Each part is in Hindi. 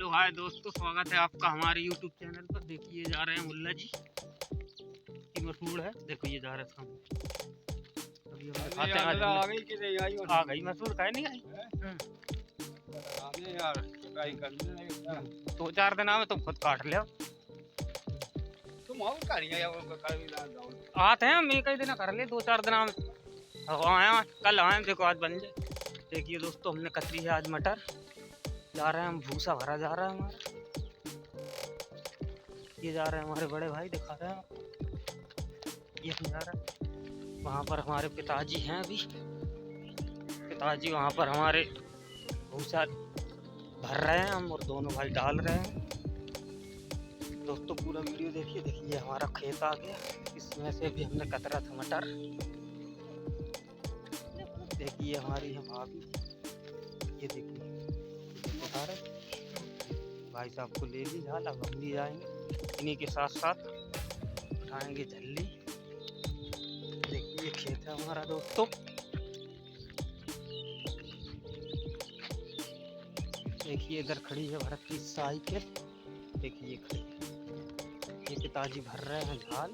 हेलो हाय दोस्तों, स्वागत है आपका हमारे YouTube चैनल पर। देखिए जा रहे हैं मुल्ला जी की मशहूर है। देखो ये जा रहे हैं सामने। अभी हम दिखाते हैं। आज आ गई कि नहीं आई? आ गई मशहूर, कहे नहीं आई। यार ट्राई करने 2-4 दिन में तुम खुद काट ले। तुम आओ करिए यार भी ना जाओ। आते हैं हम एक ही दिन कर ले 2-4 दिन में। आए कल आए, देखो आज बन जाए। देखिए दोस्तों, हमने कतरी है आज मटर। जा रहे हैं हम, भूसा भरा जा रहा है हमारा। ये जा रहे हैं हमारे बड़े भाई, दिखा रहे हैं आपको। ये जा रहा है वहाँ पर हमारे पिताजी हैं। अभी पिताजी वहाँ पर हमारे भूसा भर रहे हैं, हम और दोनों भाई डाल रहे हैं। दोस्तों पूरा वीडियो देखिए। देखिए हमारा खेत आ गया, इसमें से भी हमने कतरा था मटर। देखिए हमारी हम भाभी, ये देखिए बता रहे भाई साहब को ले ली झाल। अब हम भी जाएंगे इन्हीं के साथ साथ, उठाएंगे झल्ली। देखिए खेत है हमारा दोस्तों। देखिए इधर खड़ी है भरत की साइकिल। देखिए खड़ी, ये पिताजी भर रहे हैं झाल।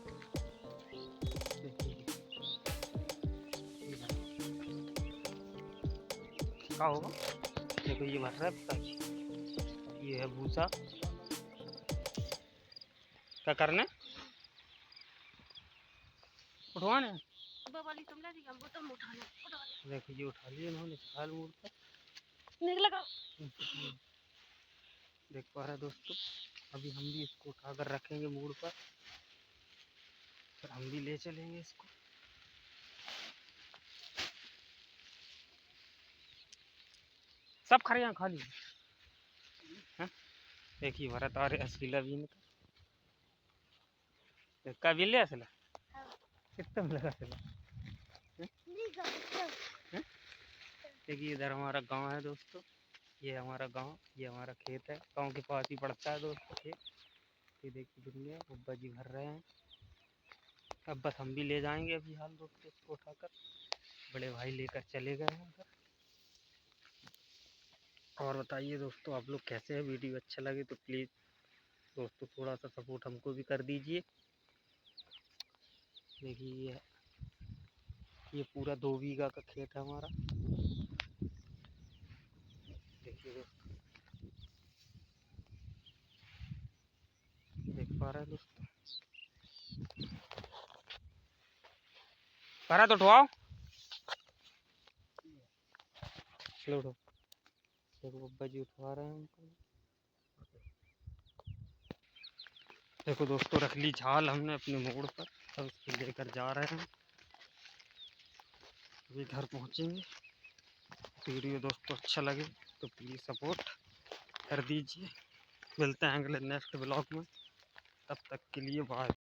देखिए क्या होगा। देखो ये भर रहा है पिताजी। ये है भूसा। क्या करने उठवाने। देखो ये उठा लिए इन्होंने झाल मूड़ पर। देख पा रहे दोस्तों, अभी हम भी इसको उठाकर रखेंगे मूड़ पर, फिर हम भी ले चलेंगे इसको। सब खरियां खाली हैं। देखिए भरत आ रहे असलीला भी इनका का भी ले असला कितना लगा असला। देखिए इधर हमारा गांव है दोस्तों। ये हमारा गांव, ये हमारा खेत है। गांव के पास ही पड़ता है दोस्तों खेत। ये देखिए दुनिया बब्बा जी भर रहे हैं। अब बस हम भी ले जाएंगे अभी हाल दोस्तों इसको उठाकर। बड़े भाई लेकर चले गए हैं उधर। और बताइए दोस्तों आप लोग कैसे हैं। वीडियो अच्छा लगे तो प्लीज़ दोस्तों थोड़ा सा सपोर्ट हमको भी कर दीजिए। देखिए ये पूरा 2 बीघा का खेत है हमारा। देखिए दोस्तों, देख पा रहे हैं दोस्तों। भरा तो उठवाओ, चलो उठो। देखो बब्बा जी उठवा रहे हैं उनको। देखो दोस्तों, रख ली झाल हमने अपने मोड़ पर। अब इसको लेकर जा रहे हैं, अभी घर पहुंचेंगे। वीडियो दोस्तों अच्छा लगे तो प्लीज़ सपोर्ट कर दीजिए। मिलते हैं अगले नेक्स्ट ब्लॉग में, तब तक के लिए बाय।